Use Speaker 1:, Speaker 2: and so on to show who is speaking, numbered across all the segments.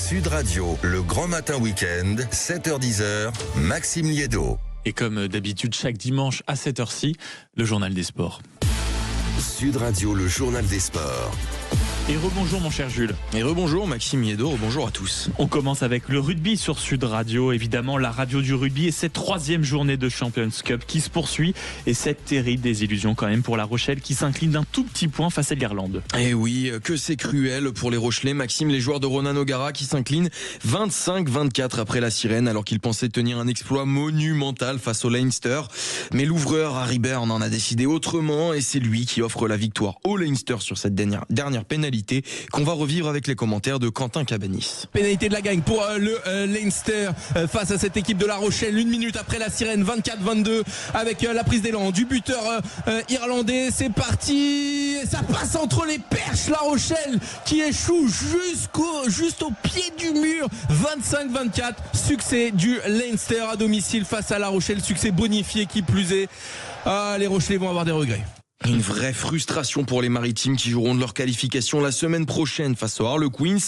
Speaker 1: Sud Radio, le grand matin week-end, 7h-10h, Maxime Liédo.
Speaker 2: Et comme d'habitude, chaque dimanche à cette heure-ci, le journal des sports.
Speaker 1: Sud Radio, le journal des sports.
Speaker 2: Et rebonjour mon cher Jules.
Speaker 3: Et rebonjour Maxime Liédo, rebonjour à tous.
Speaker 2: On commence avec le rugby sur Sud Radio, évidemment la radio du rugby et cette troisième journée de Champions Cup qui se poursuit et cette terrible désillusion quand même pour La Rochelle qui s'incline d'un tout petit point face à l'Irlande.
Speaker 3: Et oui, que c'est cruel pour les Rochelais. Maxime, les joueurs de Ronan O'Gara qui s'inclinent 25-24 après la sirène alors qu'ils pensaient tenir un exploit monumental face au Leinster. Mais l'ouvreur Harry Byrne en a décidé autrement et c'est lui qui offre la victoire au Leinster sur cette dernière pénalité qu'on va revivre avec les commentaires de Quentin Cabanis.
Speaker 4: Pénalité de la gagne pour le Leinster face à cette équipe de La Rochelle. 1 minute après la sirène, 24-22 avec la prise d'élan du buteur irlandais. C'est parti, ça passe entre les perches. La Rochelle qui échoue juste au pied du mur. 25-24, succès du Leinster à domicile face à La Rochelle. Succès bonifié qui plus est. Les Rochelais vont avoir des regrets.
Speaker 3: Une vraie frustration pour les Maritimes qui joueront de leur qualification la semaine prochaine face aux Harlequins.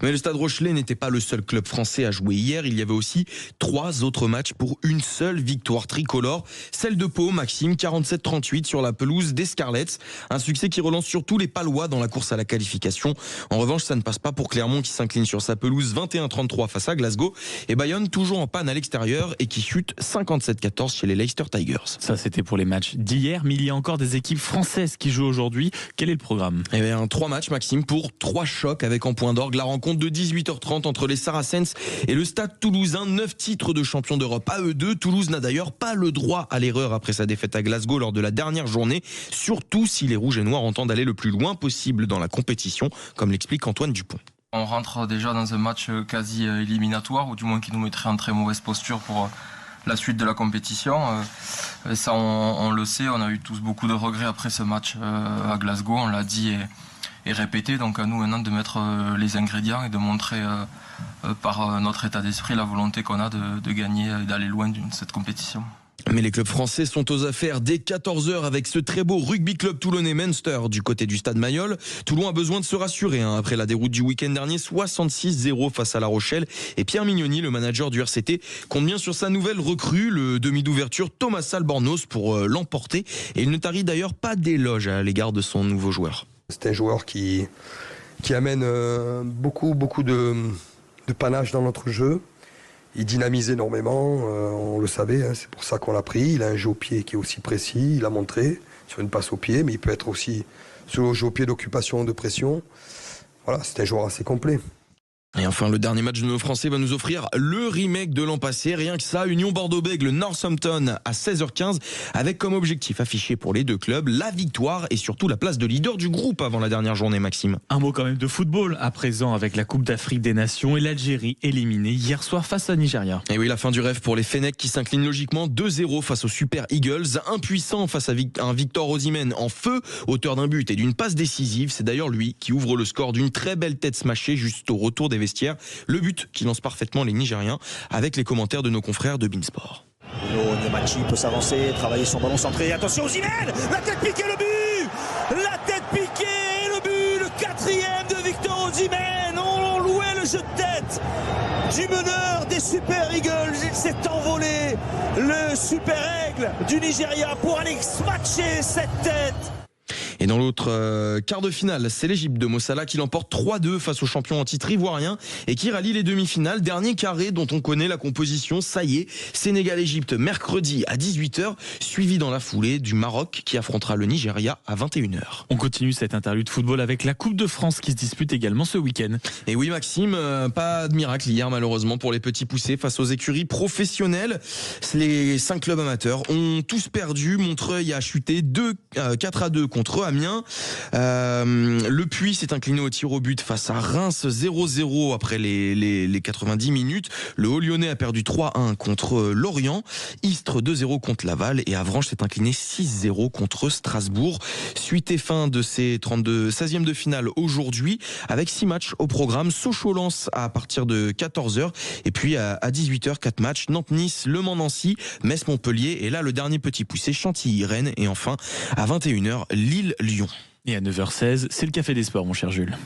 Speaker 3: Mais le Stade Rochelais n'était pas le seul club français à jouer hier. Il y avait aussi 3 autres matchs pour une seule victoire tricolore. Celle de Pau, Maxime, 47-38 sur la pelouse des Scarlets. Un succès qui relance surtout les Palois dans la course à la qualification. En revanche, ça ne passe pas pour Clermont qui s'incline sur sa pelouse 21-33 face à Glasgow. Et Bayonne toujours en panne à l'extérieur et qui chute 57-14 chez les Leicester Tigers.
Speaker 2: Ça c'était pour les matchs d'hier, mais il y a encore des équipes françaises qui jouent aujourd'hui. Quel est le programme ?
Speaker 3: Eh bien, 3 matchs, Maxime, pour 3 chocs avec en point d'orgue la rencontre de 18h30 entre les Saracens et le Stade Toulousain. 9 titres de champion d'Europe à eux deux. Toulouse n'a d'ailleurs pas le droit à l'erreur après sa défaite à Glasgow lors de la dernière journée, surtout si les Rouges et Noirs entendent aller le plus loin possible dans la compétition, comme l'explique Antoine Dupont.
Speaker 5: On rentre déjà dans un match quasi éliminatoire, ou du moins qui nous mettrait en très mauvaise posture pour la suite de la compétition. Ça, on le sait, on a eu tous beaucoup de regrets après ce match à Glasgow, on l'a dit et répété. Donc à nous maintenant de mettre les ingrédients et de montrer par notre état d'esprit la volonté qu'on a de gagner et d'aller loin de cette compétition.
Speaker 3: Mais les clubs français sont aux affaires dès 14h avec ce très beau rugby club toulonnais Munster du côté du stade Mayol. Toulon a besoin de se rassurer après la déroute du week-end dernier, 66-0 face à La Rochelle. Et Pierre Mignoni, le manager du RCT, compte bien sur sa nouvelle recrue, le demi d'ouverture Thomas Albornoz, pour l'emporter. Et il ne tarit d'ailleurs pas d'éloges à l'égard de son nouveau joueur.
Speaker 6: C'est un joueur qui amène beaucoup de panache dans notre jeu. Il dynamise énormément, on le savait, c'est pour ça qu'on l'a pris. Il a un jeu au pied qui est aussi précis, il a montré sur une passe au pied, mais il peut être aussi sur le jeu au pied d'occupation, de pression. Voilà, c'est un joueur assez complet.
Speaker 3: Et enfin, le dernier match de nos Français va nous offrir le remake de l'an passé. Rien que ça, Union Bordeaux-Bègles, Northampton à 16h15, avec comme objectif affiché pour les deux clubs la victoire et surtout la place de leader du groupe avant la dernière journée, Maxime.
Speaker 2: Un mot quand même de football à présent avec la Coupe d'Afrique des Nations et l'Algérie éliminée hier soir face à Nigeria.
Speaker 3: Et oui, la fin du rêve pour les Fennecs qui s'inclinent logiquement 2-0 face aux Super Eagles. Impuissant face à un Victor Osimhen en feu, auteur d'un but et d'une passe décisive. C'est d'ailleurs lui qui ouvre le score d'une très belle tête smashée juste au retour des vestiaires. Le but qui lance parfaitement les Nigériens avec les commentaires de nos confrères de Beansport.
Speaker 7: Nyemachi peut s'avancer, travailler son ballon centré. Attention Osimhen, la tête piquée, le but. La tête piquée, le but, le 4e de Victor Osimhen. On louait le jeu de tête du meneur des Super Eagles. Il s'est envolé, le Super Aigle du Nigeria, pour aller smatcher cette tête.
Speaker 3: Et dans l'autre quart de finale, c'est l'Égypte de Mo Salah qui l'emporte 3-2 face au champion en titre ivoirien et qui rallie les demi-finales. Dernier carré dont on connaît la composition, ça y est, Sénégal-Égypte mercredi à 18h, suivi dans la foulée du Maroc qui affrontera le Nigeria à 21h.
Speaker 2: On continue cette interview de football avec la Coupe de France qui se dispute également ce week-end.
Speaker 3: Et oui Maxime, pas de miracle hier malheureusement pour les petits poussés face aux écuries professionnelles. Les 5 clubs amateurs ont tous perdu. Montreuil a chuté 4-2 contre Amiens. Le Puy s'est incliné au tir au but face à Reims 0-0 après les 90 minutes. Le Haut-Lyonnais a perdu 3-1 contre Lorient. Istres 2-0 contre Laval et Avranches s'est incliné 6-0 contre Strasbourg. Suite et fin de ces 16e de finale aujourd'hui avec 6 matchs au programme. Sochaux-Lens à partir de 14h et puis à 18h 4 matchs. Nantes-Nice, Le Mans-Nancy, Metz-Montpellier et là le dernier petit poussé Chantilly-Rennes et enfin à 21h Lille-Lyon.
Speaker 2: Et à 9h16, c'est le Café des Sports, mon cher Jules.